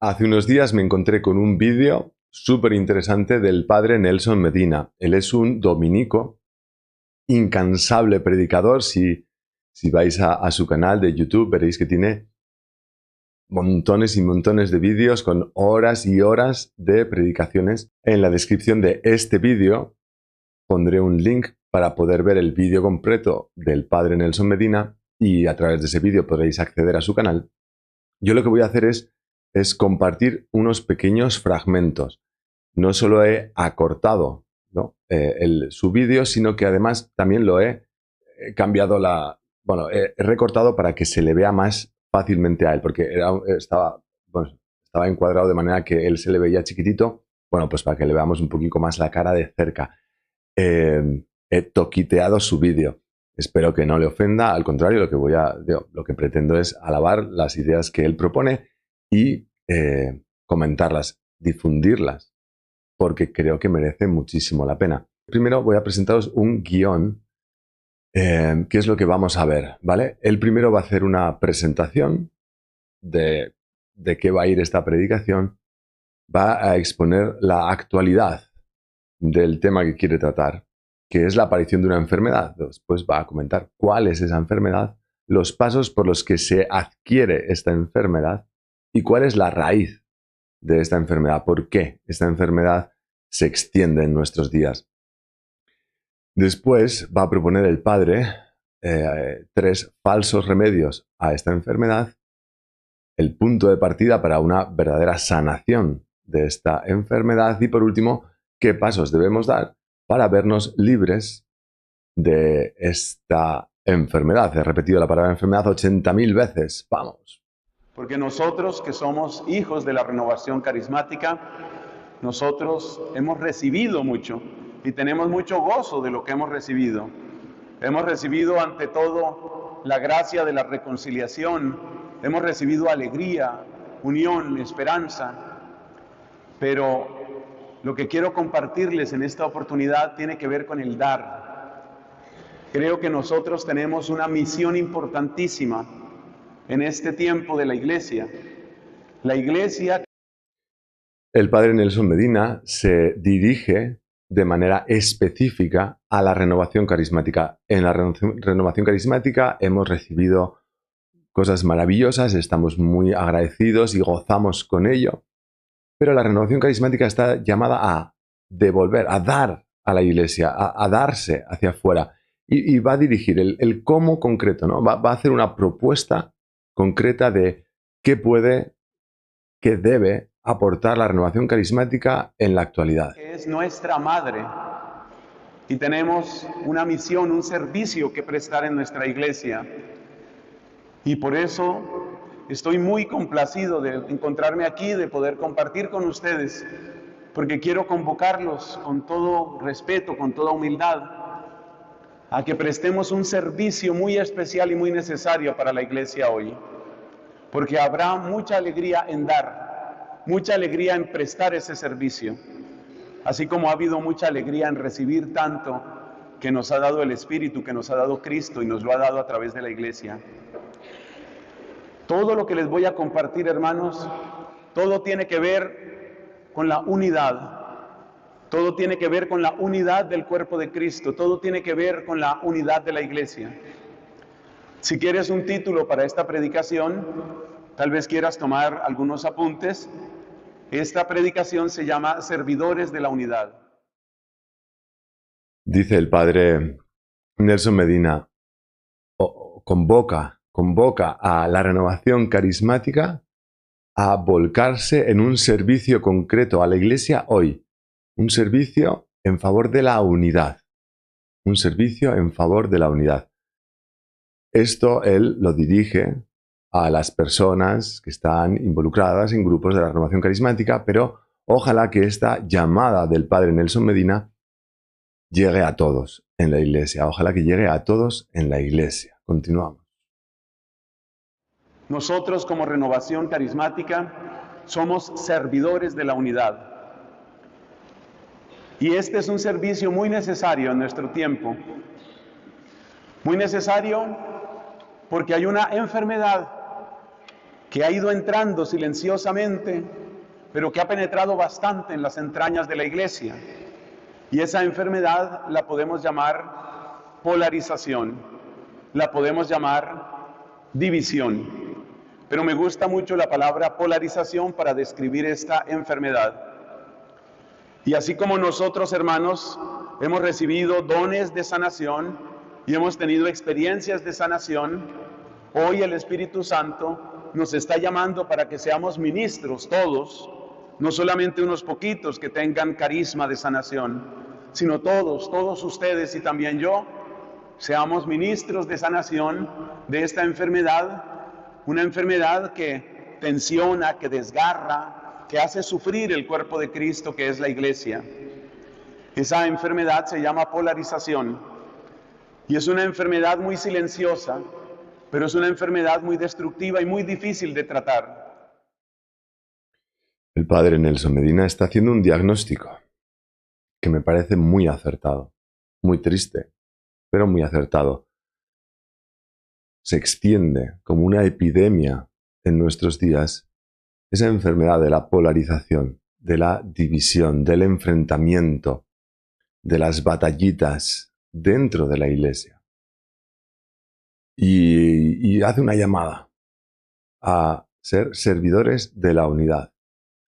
Hace unos días me encontré con un vídeo súper interesante del padre Nelson Medina. Él es un dominico, incansable predicador. Si vais a su canal de YouTube veréis que tiene montones y montones de vídeos con horas y horas de predicaciones. En la descripción de este vídeo pondré un link para poder ver el vídeo completo del padre Nelson Medina y a través de ese vídeo podréis acceder a su canal. Yo lo que voy a hacer es compartir unos pequeños fragmentos. No solo he acortado, ¿no? Su vídeo, sino que además también lo he cambiado he recortado para que se le vea más fácilmente a él, porque estaba encuadrado de manera que él se le veía chiquitito. Bueno, pues para que le veamos un poquito más la cara de cerca. He toquiteado su vídeo. Espero que no le ofenda, al contrario, lo que pretendo es alabar las ideas que él propone y comentarlas, difundirlas, porque creo que merece muchísimo la pena. Primero voy a presentaros un guión, que es lo que vamos a ver, ¿vale? Él primero va a hacer una presentación de qué va a ir esta predicación, va a exponer la actualidad del tema que quiere tratar, que es la aparición de una enfermedad. Después va a comentar cuál es esa enfermedad, los pasos por los que se adquiere esta enfermedad y cuál es la raíz de esta enfermedad, por qué esta enfermedad se extiende en nuestros días. Después va a proponer el padre 3 falsos remedios a esta enfermedad, el punto de partida para una verdadera sanación de esta enfermedad y por último, qué pasos debemos dar para vernos libres de esta enfermedad. He repetido la palabra enfermedad 80.000 veces. Vamos. Porque nosotros que somos hijos de la renovación carismática, nosotros hemos recibido mucho y tenemos mucho gozo de lo que hemos recibido. Hemos recibido ante todo la gracia de la reconciliación, hemos recibido alegría, unión, esperanza, pero lo que quiero compartirles en esta oportunidad tiene que ver con el dar. Creo que nosotros tenemos una misión importantísima en este tiempo de la iglesia. La iglesia... El padre Nelson Medina se dirige de manera específica a la renovación carismática. En la renovación carismática hemos recibido cosas maravillosas, estamos muy agradecidos y gozamos con ello, pero la renovación carismática está llamada a devolver, a dar a la iglesia, a darse hacia afuera y va a dirigir el cómo concreto, ¿no? Va a hacer una propuesta concreta de qué puede, qué debe aportar la renovación carismática en la actualidad. Es nuestra madre y tenemos una misión, un servicio que prestar en nuestra iglesia. Y por eso estoy muy complacido de encontrarme aquí, de poder compartir con ustedes, porque quiero convocarlos con todo respeto, con toda humildad, a que prestemos un servicio muy especial y muy necesario para la iglesia hoy. Porque habrá mucha alegría en dar, mucha alegría en prestar ese servicio, así como ha habido mucha alegría en recibir tanto que nos ha dado el Espíritu, que nos ha dado Cristo y nos lo ha dado a través de la iglesia. Todo lo que les voy a compartir, hermanos, todo tiene que ver con la unidad. Todo tiene que ver con la unidad del cuerpo de Cristo. Todo tiene que ver con la unidad de la iglesia. Si quieres un título para esta predicación, tal vez quieras tomar algunos apuntes. Esta predicación se llama Servidores de la Unidad. Dice el padre Nelson Medina, convoca a la renovación carismática a volcarse en un servicio concreto a la iglesia hoy. Un servicio en favor de la unidad. Un servicio en favor de la unidad. Esto él lo dirige a las personas que están involucradas en grupos de la renovación carismática, pero ojalá que esta llamada del padre Nelson Medina llegue a todos en la iglesia. Ojalá que llegue a todos en la iglesia. Continuamos. Nosotros como renovación carismática somos servidores de la unidad. Y este es un servicio muy necesario en nuestro tiempo. Muy necesario porque hay una enfermedad que ha ido entrando silenciosamente, pero que ha penetrado bastante en las entrañas de la iglesia. Y esa enfermedad la podemos llamar polarización, la podemos llamar división. Pero me gusta mucho la palabra polarización para describir esta enfermedad. Y así como nosotros, hermanos, hemos recibido dones de sanación y hemos tenido experiencias de sanación, hoy el Espíritu Santo nos está llamando para que seamos ministros todos, no solamente unos poquitos que tengan carisma de sanación, sino todos ustedes y también yo, seamos ministros de sanación de esta enfermedad, una enfermedad que tensiona, que desgarra, que hace sufrir el cuerpo de Cristo, que es la iglesia. Esa enfermedad se llama polarización y es una enfermedad muy silenciosa, pero es una enfermedad muy destructiva y muy difícil de tratar. El padre Nelson Medina está haciendo un diagnóstico que me parece muy acertado, muy triste, pero muy acertado. Se extiende como una epidemia en nuestros días esa enfermedad de la polarización, de la división, del enfrentamiento, de las batallitas dentro de la iglesia. Y hace una llamada a ser servidores de la unidad.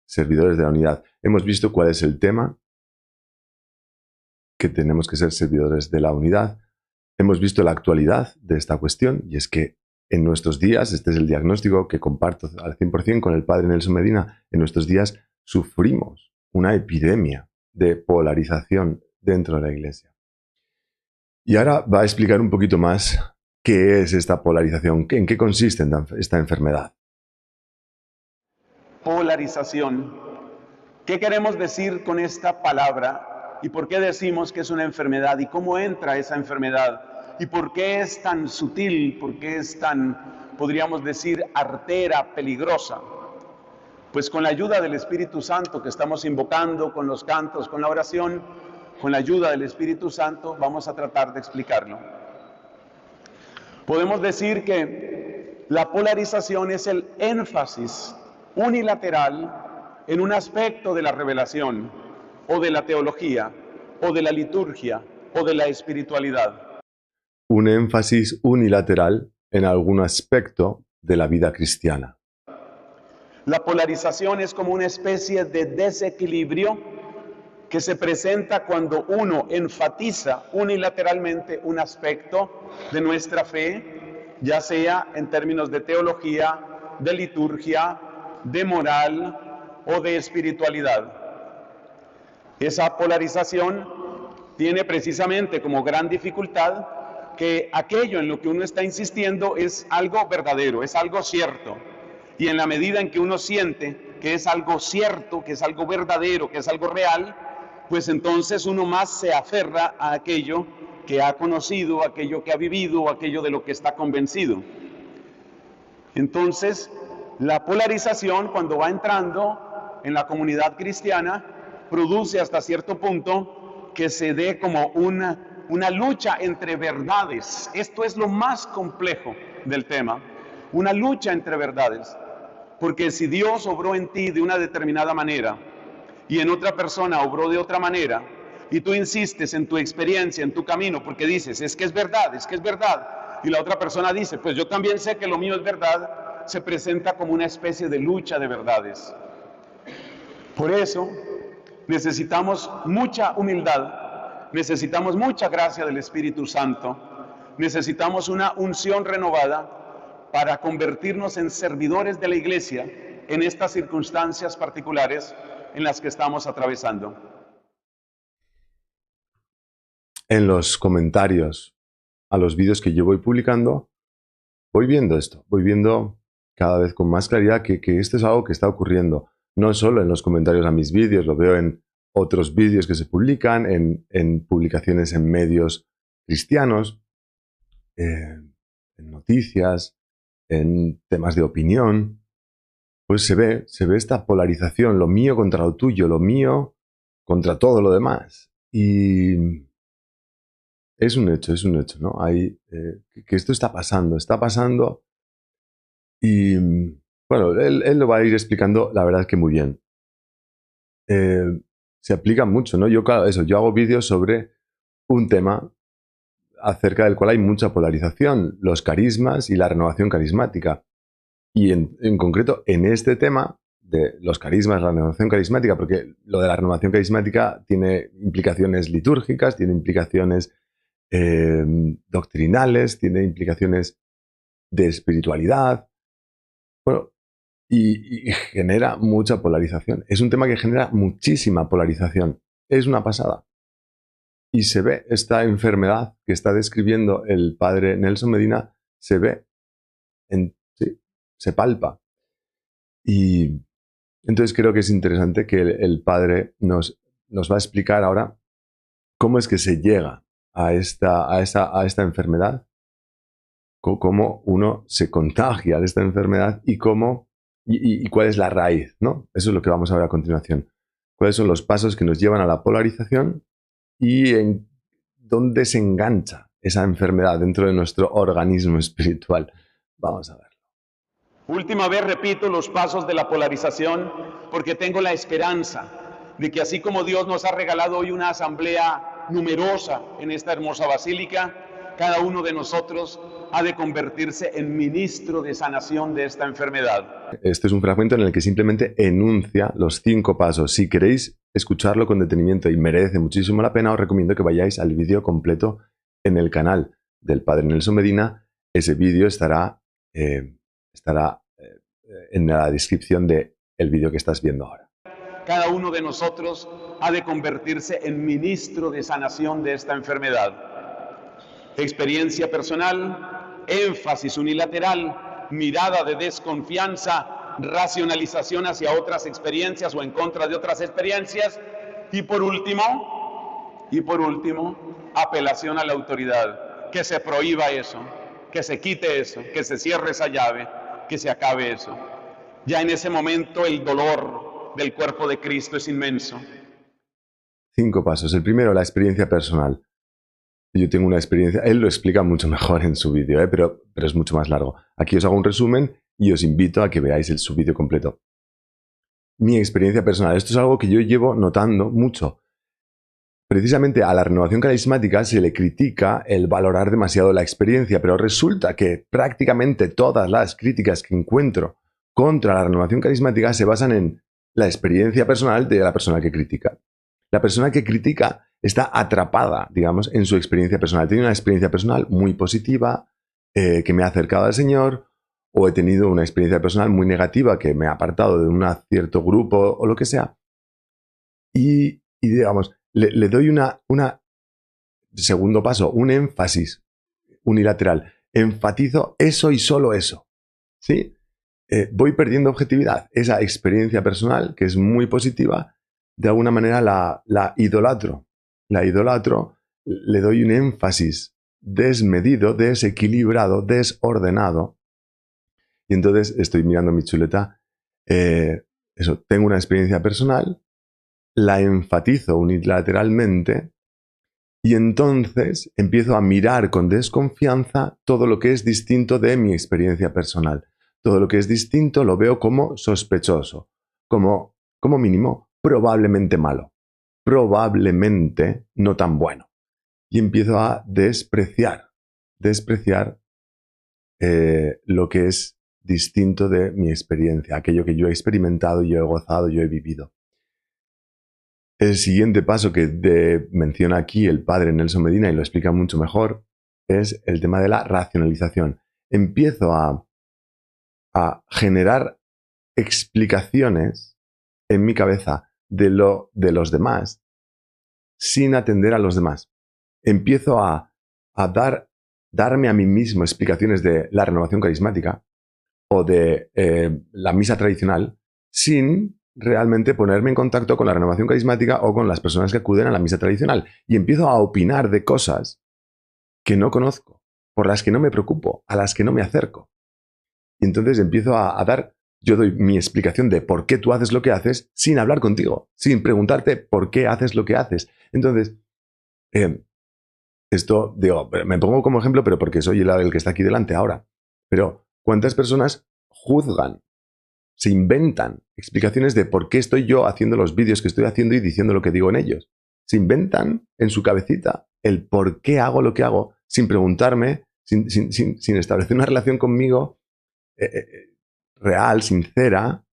Servidores de la unidad. Hemos visto cuál es el tema, que tenemos que ser servidores de la unidad. Hemos visto la actualidad de esta cuestión, y es que en nuestros días, este es el diagnóstico que comparto al 100% con el padre Nelson Medina, en nuestros días sufrimos una epidemia de polarización dentro de la iglesia. Y ahora va a explicar un poquito más qué es esta polarización, en qué consiste esta enfermedad. Polarización. ¿Qué queremos decir con esta palabra? ¿Y por qué decimos que es una enfermedad? ¿Y cómo entra esa enfermedad? ¿Y por qué es tan sutil? ¿Por qué es tan, podríamos decir, artera, peligrosa? Pues con la ayuda del Espíritu Santo que estamos invocando, con los cantos, con la oración, con la ayuda del Espíritu Santo, vamos a tratar de explicarlo. Podemos decir que la polarización es el énfasis unilateral en un aspecto de la revelación, o de la teología, o de la liturgia, o de la espiritualidad. Un énfasis unilateral en algún aspecto de la vida cristiana. La polarización es como una especie de desequilibrio que se presenta cuando uno enfatiza unilateralmente un aspecto de nuestra fe, ya sea en términos de teología, de liturgia, de moral o de espiritualidad. Esa polarización tiene precisamente como gran dificultad que aquello en lo que uno está insistiendo es algo verdadero, es algo cierto. Y en la medida en que uno siente que es algo cierto, que es algo verdadero, que es algo real, pues entonces uno más se aferra a aquello que ha conocido, aquello que ha vivido, aquello de lo que está convencido. Entonces, la polarización, cuando va entrando en la comunidad cristiana, produce hasta cierto punto que se dé como una lucha entre verdades. Esto es lo más complejo del tema, una lucha entre verdades. Porque si Dios obró en ti de una determinada manera y en otra persona obró de otra manera, y tú insistes en tu experiencia, en tu camino, porque dices, es que es verdad, y la otra persona dice, pues yo también sé que lo mío es verdad, se presenta como una especie de lucha de verdades. Por eso necesitamos mucha humildad, necesitamos mucha gracia del Espíritu Santo, necesitamos una unción renovada para convertirnos en servidores de la iglesia en estas circunstancias particulares en las que estamos atravesando. En los comentarios a los vídeos que yo voy publicando, voy viendo esto, voy viendo cada vez con más claridad que esto es algo que está ocurriendo. No solo en los comentarios a mis vídeos, lo veo en otros vídeos que se publican, en publicaciones en medios cristianos, en noticias, en temas de opinión. Pues se ve esta polarización, lo mío contra lo tuyo, lo mío contra todo lo demás. Y es un hecho, ¿no? Que esto está pasando y Bueno, él lo va a ir explicando, la verdad es que muy bien. Se aplica mucho, ¿no? Yo, claro, yo hago vídeos sobre un tema acerca del cual hay mucha polarización, los carismas y la renovación carismática. Y en concreto, en este tema de los carismas, la renovación carismática, porque lo de la renovación carismática tiene implicaciones litúrgicas, tiene implicaciones doctrinales, tiene implicaciones de espiritualidad, bueno, y genera mucha polarización. Es un tema que genera muchísima polarización. Es una pasada. Y se ve esta enfermedad que está describiendo el padre Nelson Medina, se ve, sí, se palpa. Y entonces creo que es interesante que el padre nos va a explicar ahora cómo es que se llega a esta enfermedad, cómo uno se contagia de esta enfermedad y cuál es la raíz, ¿no? Eso es lo que vamos a ver a continuación. ¿Cuáles son los pasos que nos llevan a la polarización y en dónde se engancha esa enfermedad dentro de nuestro organismo espiritual? Vamos a ver. Última vez repito los pasos de la polarización porque tengo la esperanza de que así como Dios nos ha regalado hoy una asamblea numerosa en esta hermosa basílica, cada uno de nosotros ha de convertirse en ministro de sanación de esta enfermedad. Este es un fragmento en el que simplemente enuncia los 5 pasos. Si queréis escucharlo con detenimiento y merece muchísimo la pena, os recomiendo que vayáis al vídeo completo en el canal del Padre Nelson Medina. Ese vídeo estará en la descripción del vídeo que estás viendo ahora. Cada uno de nosotros ha de convertirse en ministro de sanación de esta enfermedad. Experiencia personal, énfasis unilateral, mirada de desconfianza, racionalización hacia otras experiencias o en contra de otras experiencias. Y por último, apelación a la autoridad. Que se prohíba eso, que se quite eso, que se cierre esa llave, que se acabe eso. Ya en ese momento el dolor del cuerpo de Cristo es inmenso. 5 pasos. El primero, la experiencia personal. Yo tengo una experiencia, él lo explica mucho mejor en su vídeo, pero es mucho más largo. Aquí os hago un resumen y os invito a que veáis su vídeo completo. Mi experiencia personal. Esto es algo que yo llevo notando mucho. Precisamente a la renovación carismática se le critica el valorar demasiado la experiencia, pero resulta que prácticamente todas las críticas que encuentro contra la renovación carismática se basan en la experiencia personal de la persona que critica. La persona que critica está atrapada, digamos, en su experiencia personal. Tiene una experiencia personal muy positiva, que me ha acercado al Señor, o he tenido una experiencia personal muy negativa que me ha apartado de un cierto grupo o lo que sea. Y digamos, le doy segundo paso, un énfasis unilateral. Enfatizo eso y solo eso. ¿Sí? Voy perdiendo objetividad. Esa experiencia personal, que es muy positiva, de alguna manera la idolatro. La idolatro, le doy un énfasis desmedido, desequilibrado, desordenado. Y entonces estoy mirando mi chuleta. Tengo una experiencia personal, la enfatizo unilateralmente y entonces empiezo a mirar con desconfianza todo lo que es distinto de mi experiencia personal. Todo lo que es distinto lo veo como sospechoso, como mínimo probablemente malo, probablemente no tan bueno. Y empiezo a despreciar lo que es distinto de mi experiencia, aquello que yo he experimentado, yo he gozado, yo he vivido. El siguiente paso que menciona aquí el padre Nelson Medina y lo explica mucho mejor es el tema de la racionalización. Empiezo a generar explicaciones en mi cabeza de los demás sin atender a los demás. Empiezo a darme a mí mismo explicaciones de la renovación carismática o de la misa tradicional sin realmente ponerme en contacto con la renovación carismática o con las personas que acuden a la misa tradicional. Y empiezo a opinar de cosas que no conozco, por las que no me preocupo, a las que no me acerco. Y entonces empiezo yo doy mi explicación de por qué tú haces lo que haces sin hablar contigo, sin preguntarte por qué haces lo que haces. Entonces, esto, digo, me pongo como ejemplo, pero porque soy el que está aquí delante ahora. Pero, ¿cuántas personas juzgan se inventan explicaciones de por qué estoy yo haciendo los vídeos que estoy haciendo y diciendo lo que digo en ellos. Se inventan en su cabecita el por qué hago lo que hago sin preguntarme, sin establecer una relación conmigo real, sincera,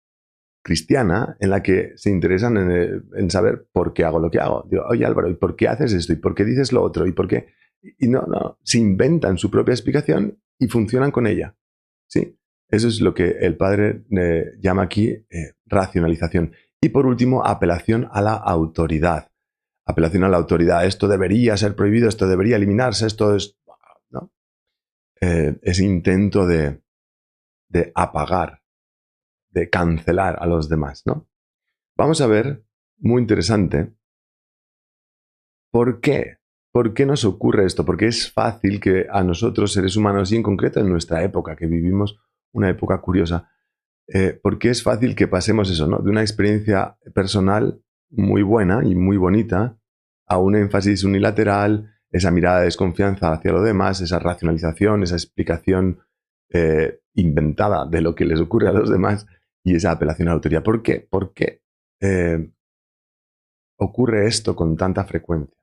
cristiana, en la que se interesan en saber por qué hago lo que hago. Digo, oye Álvaro, ¿y por qué haces esto? ¿Y por qué dices lo otro? ¿Y por qué? Y no, se inventan su propia explicación y funcionan con ella. ¿Sí? Eso es lo que el padre llama aquí racionalización. Y por último, apelación a la autoridad. Apelación a la autoridad. Esto debería ser prohibido, esto debería eliminarse, esto es... ¿no? Ese intento de apagar, de cancelar a los demás, ¿no? Vamos a ver, muy interesante, ¿por qué? ¿Por qué nos ocurre esto? Porque es fácil que a nosotros, seres humanos, y en concreto en nuestra época, que vivimos una época curiosa, porque es fácil que pasemos eso, ¿no? De una experiencia personal muy buena y muy bonita a un énfasis unilateral, esa mirada de desconfianza hacia lo demás, esa racionalización, esa explicación inventada de lo que les ocurre a los demás y esa apelación a la autoridad. ¿Por qué? ¿Por qué ocurre esto con tanta frecuencia?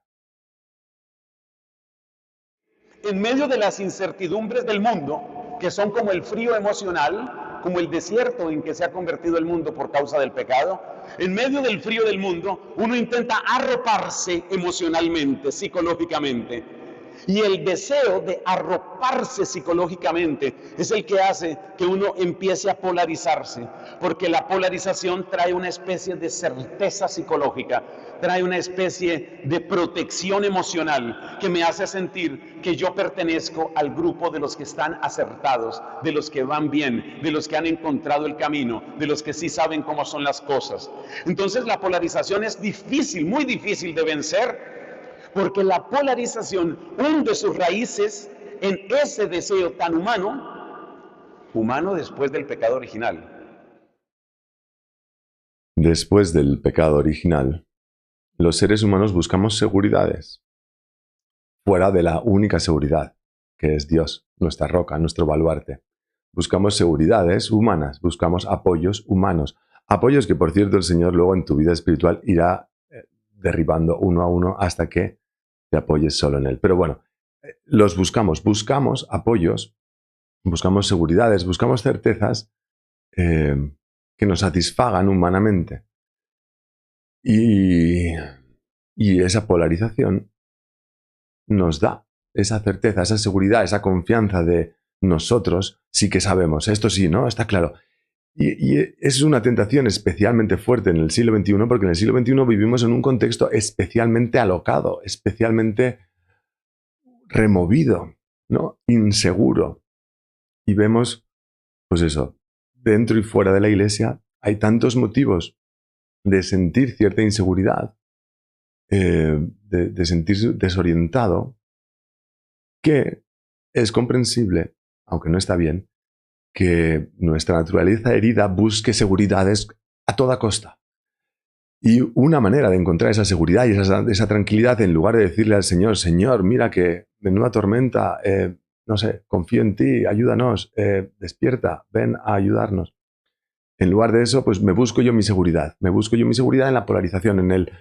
En medio de las incertidumbres del mundo, que son como el frío emocional, como el desierto en que se ha convertido el mundo por causa del pecado, en medio del frío del mundo, uno intenta arroparse emocionalmente, psicológicamente. Y el deseo de arroparse psicológicamente es el que hace que uno empiece a polarizarse, porque la polarización trae una especie de certeza psicológica, trae una especie de protección emocional que me hace sentir que yo pertenezco al grupo de los que están acertados, de los que van bien, de los que han encontrado el camino, de los que sí saben cómo son las cosas. Entonces la polarización es difícil, muy difícil de vencer, porque la polarización hunde sus raíces en ese deseo tan humano después del pecado original. Después del pecado original, los seres humanos buscamos seguridades fuera de la única seguridad, que es Dios, nuestra roca, nuestro baluarte. Buscamos seguridades humanas, buscamos apoyos humanos. Apoyos que, por cierto, el Señor luego en tu vida espiritual irá derribando uno a uno hasta que te apoyes solo en Él. Pero bueno, los buscamos apoyos, buscamos seguridades, buscamos certezas que nos satisfagan humanamente. Y esa polarización nos da esa certeza, esa seguridad, esa confianza de nosotros sí que sabemos, esto sí, ¿no? Está claro. Y es una tentación especialmente fuerte en el siglo XXI, porque en el siglo XXI vivimos en un contexto especialmente alocado, especialmente removido, ¿no? Inseguro. Y vemos, pues eso, dentro y fuera de la iglesia hay tantos motivos de sentir cierta inseguridad, de sentirse desorientado, que es comprensible, aunque no está bien, que nuestra naturaleza herida busque seguridades a toda costa. Y una manera de encontrar esa seguridad y esa tranquilidad, en lugar de decirle al Señor, Señor, mira que menuda tormenta, no sé, confío en ti, ayúdanos, despierta, ven a ayudarnos. En lugar de eso, pues me busco yo mi seguridad en la polarización, en el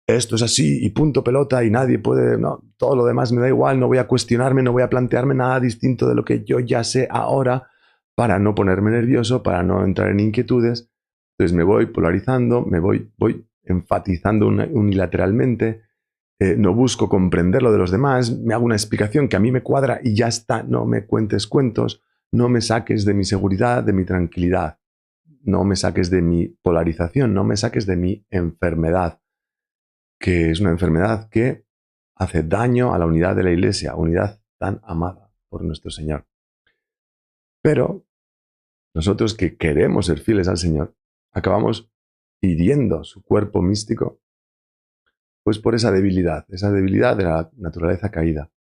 esto es así y punto pelota y nadie puede, no, todo lo demás me da igual, no voy a cuestionarme, no voy a plantearme nada distinto de lo que yo ya sé ahora para no ponerme nervioso, para no entrar en inquietudes. Entonces me voy polarizando, voy enfatizando unilateralmente, no busco comprender lo de los demás, me hago una explicación que a mí me cuadra y ya está, no me cuentes cuentos, no me saques de mi seguridad, de mi tranquilidad, no me saques de mi polarización, no me saques de mi enfermedad, que es una enfermedad que hace daño a la unidad de la Iglesia, unidad tan amada por nuestro Señor. Pero nosotros que queremos ser fieles al Señor, acabamos hiriendo su cuerpo místico, pues por esa debilidad de la naturaleza caída.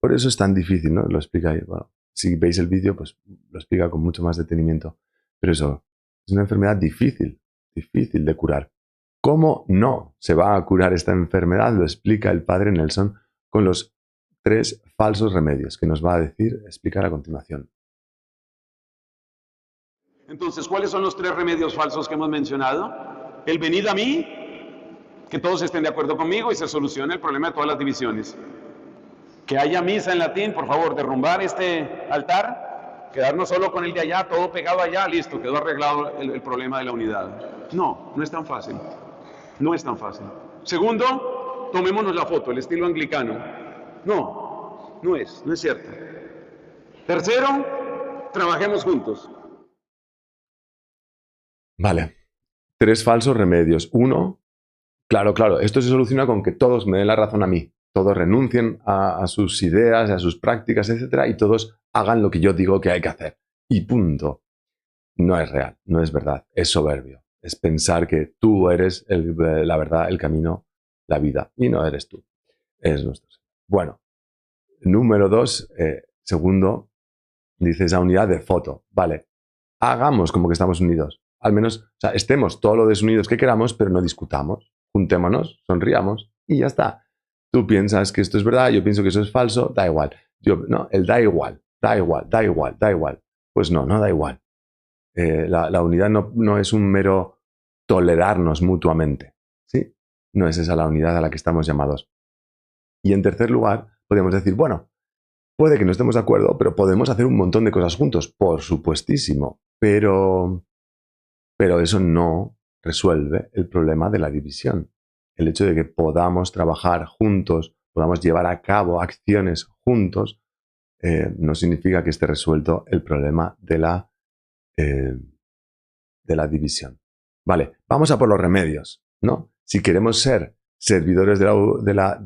Por eso es tan difícil, ¿no? Lo explica ahí. Bueno, si veis el vídeo, pues lo explica con mucho más detenimiento. Pero eso, es una enfermedad difícil de curar. ¿Cómo no se va a curar esta enfermedad? Lo explica el padre Nelson con los 3 falsos remedios que nos va a explicar a continuación. Entonces, ¿cuáles son los 3 remedios falsos que hemos mencionado? El venid a mí, que todos estén de acuerdo conmigo y se solucione el problema de todas las divisiones. Que haya misa en latín, por favor, derrumbar este altar, quedarnos solo con el de allá, todo pegado allá, listo, quedó arreglado el problema de la unidad. No, no es tan fácil. No es tan fácil. Segundo, tomémonos la foto, el estilo anglicano. No, no es cierto. Tercero, trabajemos juntos. Vale. 3 falsos remedios. Uno, claro, esto se soluciona con que todos me den la razón a mí. Todos renuncien a sus ideas, a sus prácticas, etcétera, y todos hagan lo que yo digo que hay que hacer. Y punto. No es real, no es verdad, es soberbio. Es pensar que tú eres la verdad, el camino, la vida. Y no eres tú, es nuestro Señor. Bueno, número 2, segundo, dice esa unidad de foto. Vale, hagamos como que estamos unidos. Al menos, o sea, estemos todos los desunidos que queramos, pero no discutamos. Juntémonos, sonriamos y ya está. Tú piensas que esto es verdad, yo pienso que eso es falso, da igual. No, el da igual, da igual, da igual, da igual. Pues no, no da igual. La unidad no es un mero tolerarnos mutuamente. ¿Sí? No es esa la unidad a la que estamos llamados. Y en tercer lugar, podemos decir, bueno, puede que no estemos de acuerdo, pero podemos hacer un montón de cosas juntos, por supuestísimo. Pero eso no resuelve el problema de la división. El hecho de que podamos trabajar juntos, podamos llevar a cabo acciones juntos, no significa que esté resuelto el problema de la división. Vale, vamos a por los remedios, ¿no? Si queremos ser servidores de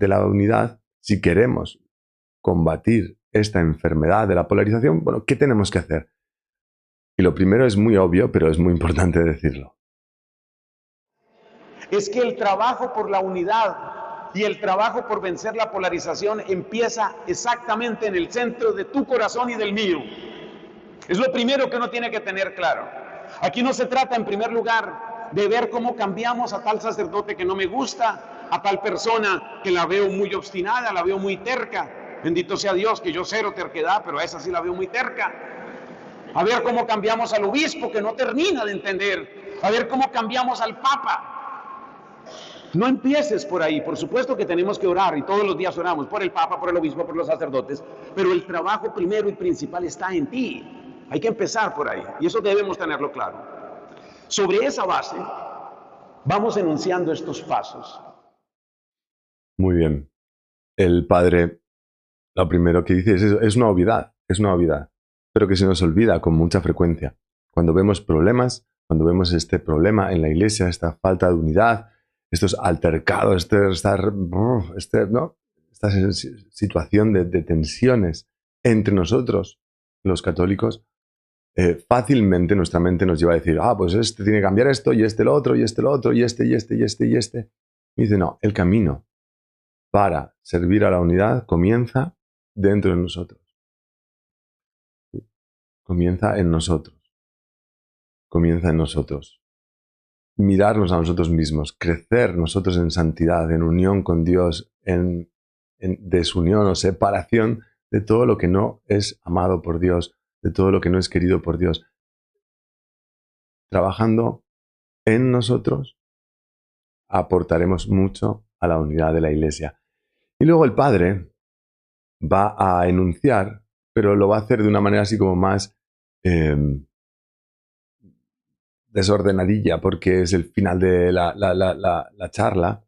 la unidad, si queremos combatir esta enfermedad de la polarización, bueno, ¿qué tenemos que hacer? Y lo primero es muy obvio, pero es muy importante decirlo. Es que el trabajo por la unidad y el trabajo por vencer la polarización empieza exactamente en el centro de tu corazón y del mío. Es lo primero que uno tiene que tener claro. Aquí no se trata, en primer lugar, de ver cómo cambiamos a tal sacerdote que no me gusta, a tal persona que la veo muy obstinada, la veo muy terca. Bendito sea Dios que yo cero terquedad, pero a esa sí la veo muy terca. A ver cómo cambiamos al obispo que no termina de entender. A ver cómo cambiamos al papa. No empieces por ahí, por supuesto que tenemos que orar y todos los días oramos por el Papa, por el Obispo, por los sacerdotes, pero el trabajo primero y principal está en ti. Hay que empezar por ahí y eso debemos tenerlo claro. Sobre esa base vamos enunciando estos pasos. Muy bien. El padre, lo primero que dice es una obviedad, pero que se nos olvida con mucha frecuencia. Cuando vemos problemas, cuando vemos este problema en la iglesia, esta falta de unidad, estos altercados, esta situación de tensiones entre nosotros, los católicos, fácilmente nuestra mente nos lleva a decir, pues este tiene que cambiar esto, y este lo otro, y este lo otro, y este, y este, y este, y este. Y dice, no, el camino para servir a la unidad comienza dentro de nosotros. Comienza en nosotros. Comienza en nosotros. Mirarnos a nosotros mismos, crecer nosotros en santidad, en unión con Dios, en desunión o separación de todo lo que no es amado por Dios, de todo lo que no es querido por Dios. Trabajando en nosotros, aportaremos mucho a la unidad de la Iglesia. Y luego el Padre va a enunciar, pero lo va a hacer de una manera así como más desordenadilla, porque es el final de la charla.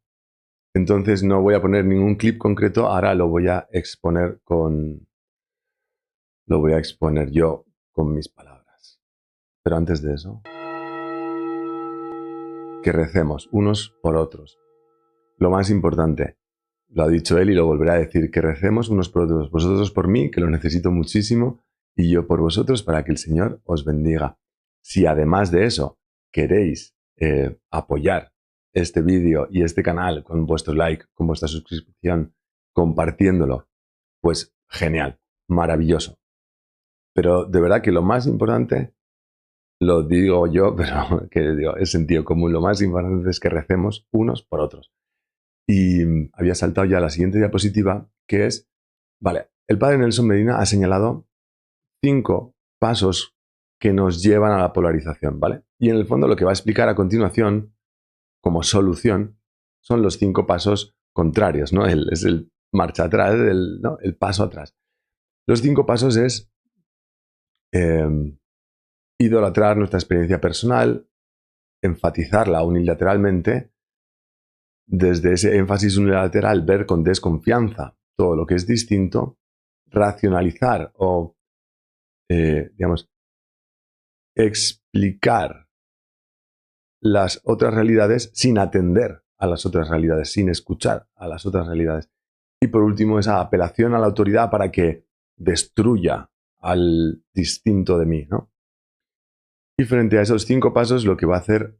Entonces no voy a poner ningún clip concreto, ahora lo voy a exponer yo con mis palabras. Pero antes de eso, que recemos unos por otros. Lo más importante, lo ha dicho él y lo volverá a decir, que recemos unos por otros. Vosotros por mí, que lo necesito muchísimo, y yo por vosotros para que el Señor os bendiga. Si además de eso queréis apoyar este vídeo y este canal con vuestro like, con vuestra suscripción, compartiéndolo, pues genial, maravilloso. Pero de verdad que lo más importante, lo digo yo, pero que digo, es sentido común, lo más importante es que recemos unos por otros. Y había saltado ya a la siguiente diapositiva, que es, vale, el padre Nelson Medina ha señalado 5 pasos que nos llevan a la polarización, ¿vale? Y en el fondo lo que va a explicar a continuación, como solución, son los 5 pasos contrarios, ¿no? Es el marcha atrás, ¿no? El paso atrás. Los 5 pasos es idolatrar nuestra experiencia personal, enfatizarla unilateralmente, desde ese énfasis unilateral ver con desconfianza todo lo que es distinto, racionalizar o, digamos, explicar las otras realidades sin atender a las otras realidades, sin escuchar a las otras realidades. Y por último, esa apelación a la autoridad para que destruya al distinto de mí, ¿no? Y frente a esos 5 pasos, lo que va a hacer,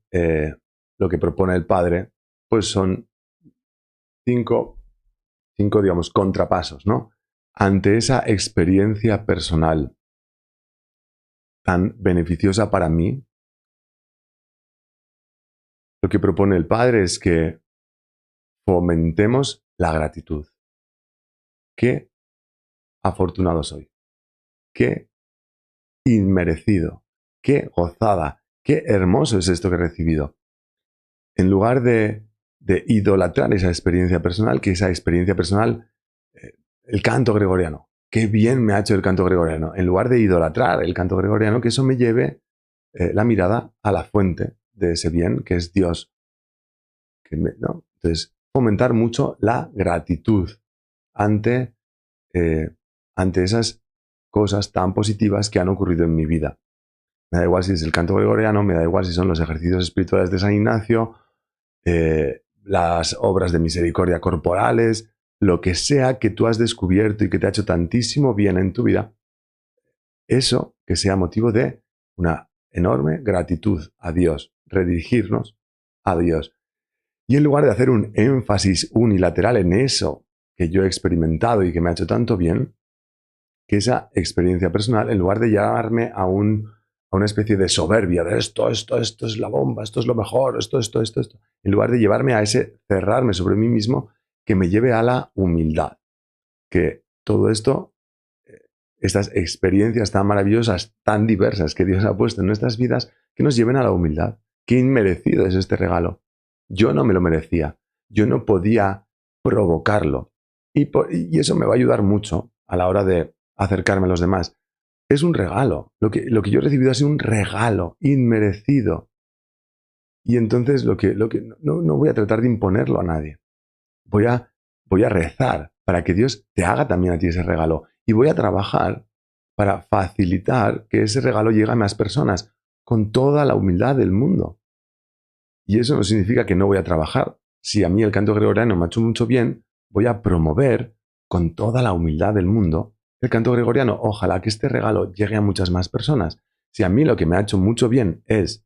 lo que propone el padre, pues son 5, digamos, contrapasos, ¿no? Ante esa experiencia personal tan beneficiosa para mí, lo que propone el padre es que fomentemos la gratitud. Qué afortunado soy. Qué inmerecido. Qué gozada. Qué hermoso es esto que he recibido. En lugar de idolatrar esa experiencia personal, que esa experiencia personal, el canto gregoriano, qué bien me ha hecho el canto gregoriano. En lugar de idolatrar el canto gregoriano, que eso me lleve la mirada a la fuente de ese bien, que es Dios. ¿No? Entonces, fomentar mucho la gratitud ante esas cosas tan positivas que han ocurrido en mi vida. Me da igual si es el canto gregoriano, me da igual si son los ejercicios espirituales de San Ignacio, las obras de misericordia corporales, lo que sea que tú has descubierto y que te ha hecho tantísimo bien en tu vida, eso que sea motivo de una enorme gratitud a Dios, redirigirnos a Dios. Y en lugar de hacer un énfasis unilateral en eso que yo he experimentado y que me ha hecho tanto bien, que esa experiencia personal, en lugar de llevarme a una especie de soberbia de esto es la bomba, esto es lo mejor, esto, en lugar de llevarme a ese cerrarme sobre mí mismo, que me lleve a la humildad. Que todo esto, estas experiencias tan maravillosas, tan diversas que Dios ha puesto en nuestras vidas, que nos lleven a la humildad. Qué inmerecido es este regalo. Yo no me lo merecía. Yo no podía provocarlo. Y eso me va a ayudar mucho a la hora de acercarme a los demás. Es un regalo. Lo que yo he recibido ha sido un regalo inmerecido. Y entonces no voy a tratar de imponerlo a nadie. Voy a rezar para que Dios te haga también a ti ese regalo. Y voy a trabajar para facilitar que ese regalo llegue a más personas con toda la humildad del mundo. Y eso no significa que no voy a trabajar. Si a mí el canto gregoriano me ha hecho mucho bien, voy a promover con toda la humildad del mundo el canto gregoriano. Ojalá que este regalo llegue a muchas más personas. Si a mí lo que me ha hecho mucho bien es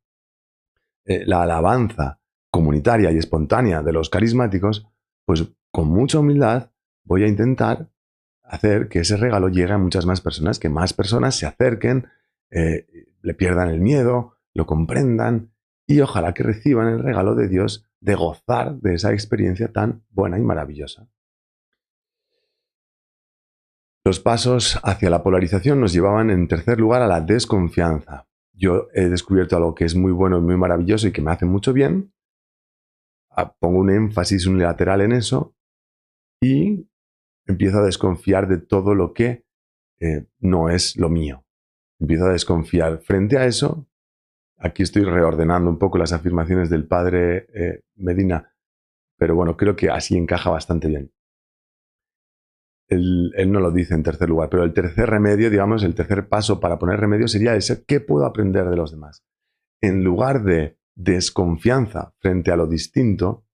la alabanza comunitaria y espontánea de los carismáticos, pues con mucha humildad voy a intentar hacer que ese regalo llegue a muchas más personas, que más personas se acerquen, le pierdan el miedo, lo comprendan y ojalá que reciban el regalo de Dios de gozar de esa experiencia tan buena y maravillosa. Los pasos hacia la polarización nos llevaban en tercer lugar a la desconfianza. Yo he descubierto algo que es muy bueno y muy maravilloso y que me hace mucho bien, pongo un énfasis unilateral en eso y empiezo a desconfiar de todo lo que no es lo mío. Empiezo a desconfiar. Frente a eso, aquí estoy reordenando un poco las afirmaciones del padre Medina, pero bueno, creo que así encaja bastante bien. Él no lo dice en tercer lugar, pero el tercer remedio, digamos, el tercer paso para poner remedio sería ese: ¿qué puedo aprender de los demás? En lugar de desconfianza frente a lo distinto,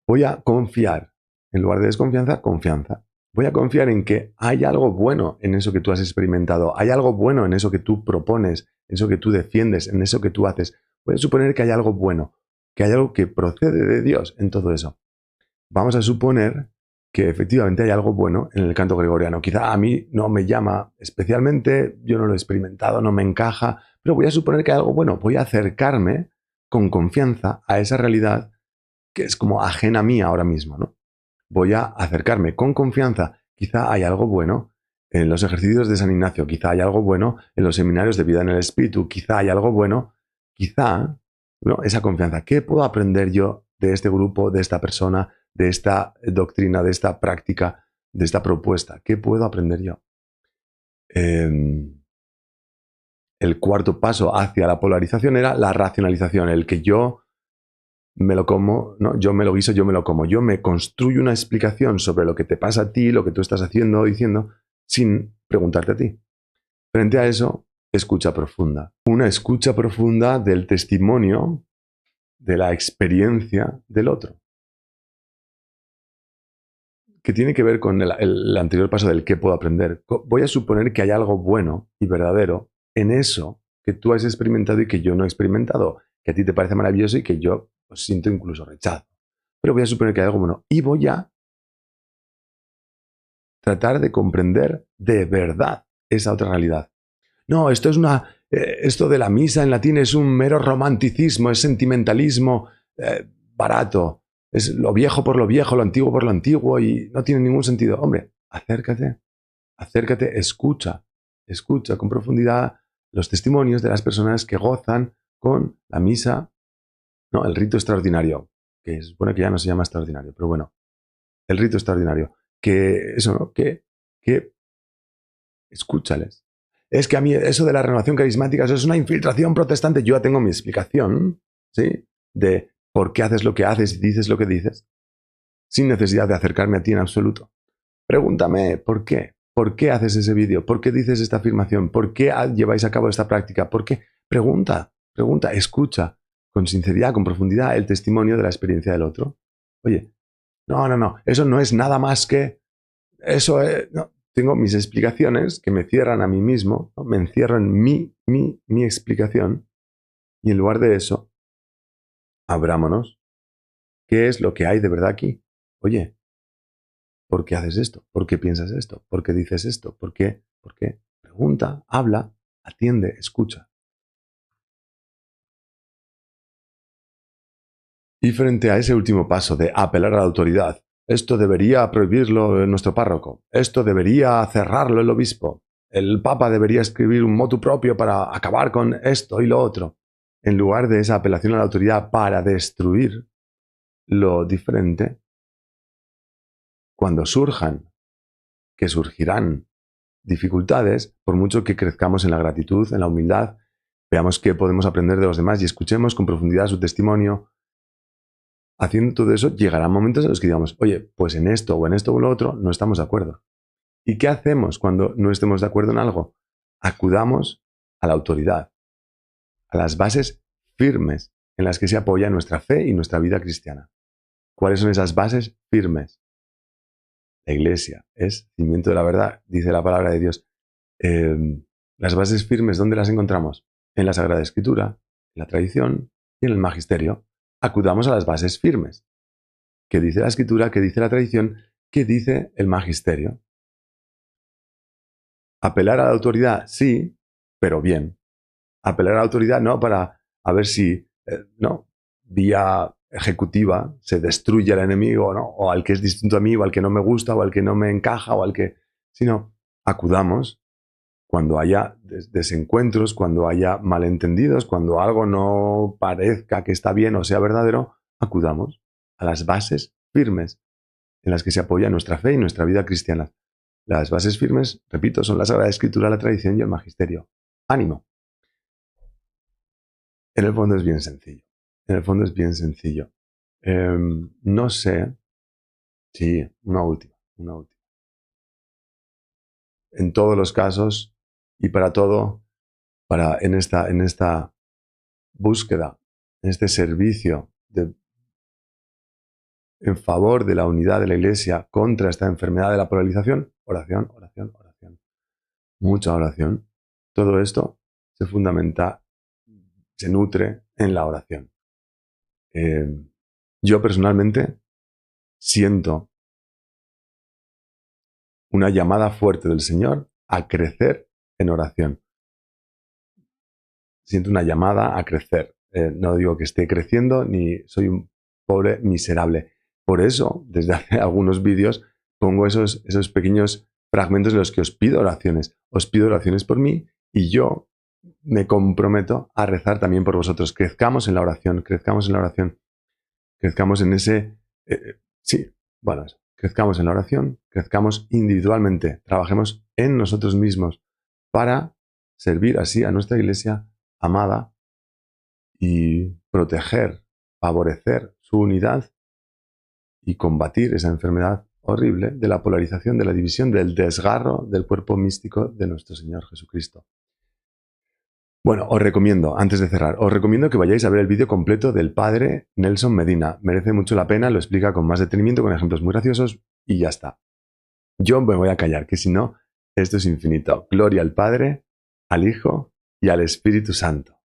voy a confiar. En lugar de desconfianza, confianza. Voy a confiar en que hay algo bueno en eso que tú has experimentado, hay algo bueno en eso que tú propones, en eso que tú defiendes, en eso que tú haces. Voy a suponer que hay algo bueno, que hay algo que procede de Dios en todo eso. Vamos a suponer que efectivamente hay algo bueno en el canto gregoriano. Quizá a mí no me llama especialmente, yo no lo he experimentado, no me encaja, pero voy a suponer que hay algo bueno. Voy a acercarme con confianza a esa realidad que es como ajena a mí ahora mismo, ¿no? Voy a acercarme con confianza. Quizá hay algo bueno en los ejercicios de San Ignacio quizá hay algo bueno, en los seminarios de vida en el Espíritu quizá hay algo bueno, quizá, ¿no? Esa confianza. ¿Qué puedo aprender yo de este grupo, de esta persona, de esta doctrina, de esta práctica, de esta propuesta? ¿Qué puedo aprender yo? El cuarto paso hacia la polarización era la racionalización, el que yo me lo como, ¿no? Yo me lo guiso, yo me lo como. Yo me construyo una explicación sobre lo que te pasa a ti, lo que tú estás haciendo o diciendo, sin preguntarte a ti. Frente a eso, escucha profunda. Una escucha profunda del testimonio, de la experiencia del otro. Que tiene que ver con el anterior paso del qué puedo aprender. Voy a suponer que hay algo bueno y verdadero en eso que tú has experimentado y que yo no he experimentado, que a ti te parece maravilloso y que yo siento incluso rechazo. Pero voy a suponer que hay algo bueno y voy a tratar de comprender de verdad esa otra realidad. No, esto de la misa en latín es un mero romanticismo, es sentimentalismo barato, es lo viejo por lo viejo, lo antiguo por lo antiguo y no tiene ningún sentido. Hombre, acércate, escucha con profundidad los testimonios de las personas que gozan con la misa, no, el rito extraordinario, que se supone que ya no se llama extraordinario, pero bueno, el rito extraordinario, que eso, ¿no? Que escúchales. Es que a mí eso de la renovación carismática eso es una infiltración protestante. Yo ya tengo mi explicación, ¿sí? De por qué haces lo que haces y dices lo que dices, sin necesidad de acercarme a ti en absoluto. Pregúntame, ¿por qué? ¿Por qué haces ese vídeo? ¿Por qué dices esta afirmación? ¿Por qué lleváis a cabo esta práctica? ¿Por qué? Pregunta, escucha con sinceridad, con profundidad el testimonio de la experiencia del otro. Oye, no, eso no es nada más que... Eso es... No. Tengo mis explicaciones que me cierran a mí mismo, ¿no? Me encierro en mi explicación y en lugar de eso, abrámonos. ¿Qué es lo que hay de verdad aquí? Oye, ¿por qué haces esto? ¿Por qué piensas esto? ¿Por qué dices esto? ¿Por qué? ¿Por qué? Pregunta, habla, atiende, escucha. Y frente a ese último paso de apelar a la autoridad, esto debería prohibirlo nuestro párroco, esto debería cerrarlo el obispo, el papa debería escribir un motu propio para acabar con esto y lo otro, en lugar de esa apelación a la autoridad para destruir lo diferente, cuando surjan, que surgirán dificultades, por mucho que crezcamos en la gratitud, en la humildad, veamos qué podemos aprender de los demás y escuchemos con profundidad su testimonio. Haciendo todo eso, llegarán momentos en los que digamos, oye, pues en esto o lo otro no estamos de acuerdo. ¿Y qué hacemos cuando no estemos de acuerdo en algo? Acudamos a la autoridad, a las bases firmes en las que se apoya nuestra fe y nuestra vida cristiana. ¿Cuáles son esas bases firmes? La Iglesia es cimiento de la verdad, dice la palabra de Dios. Las bases firmes, ¿dónde las encontramos? En la Sagrada Escritura, en la tradición y en el magisterio. Acudamos a las bases firmes. ¿Qué dice la Escritura? ¿Qué dice la tradición? ¿Qué dice el magisterio? Apelar a la autoridad, sí, pero bien. Apelar a la autoridad no para a ver si, no, vía ejecutiva se destruye al enemigo, ¿no? O al que es distinto a mí, o al que no me gusta, o al que no me encaja, o al que... Sino, acudamos cuando haya desencuentros, cuando haya malentendidos, cuando algo no parezca que está bien o sea verdadero, acudamos a las bases firmes en las que se apoya nuestra fe y nuestra vida cristiana. Las bases firmes, repito, son la Sagrada Escritura, la tradición y el magisterio. Ánimo. En el fondo es bien sencillo. En el fondo es bien sencillo. No sé. Sí, una última. En todos los casos y para todo, en esta búsqueda, en este servicio en favor de la unidad de la Iglesia contra esta enfermedad de la polarización, oración. Mucha oración. Todo esto se fundamenta, se nutre en la oración. Yo personalmente siento una llamada fuerte del Señor a crecer en oración. Siento una llamada a crecer. No digo que esté creciendo ni soy un pobre miserable. Por eso, desde hace algunos vídeos, pongo esos pequeños fragmentos en los que os pido oraciones. Os pido oraciones por mí y yo me comprometo a rezar también por vosotros. Crezcamos en la oración, crezcamos en la oración, crezcamos en ese... crezcamos en la oración, crezcamos individualmente, trabajemos en nosotros mismos para servir así a nuestra iglesia amada y proteger, favorecer su unidad y combatir esa enfermedad horrible de la polarización, de la división, del desgarro del cuerpo místico de nuestro Señor Jesucristo. Bueno, os recomiendo, antes de cerrar, os recomiendo que vayáis a ver el vídeo completo del padre Nelson Medina. Merece mucho la pena, lo explica con más detenimiento, con ejemplos muy graciosos y ya está. Yo me voy a callar, que si no, esto es infinito. Gloria al Padre, al Hijo y al Espíritu Santo.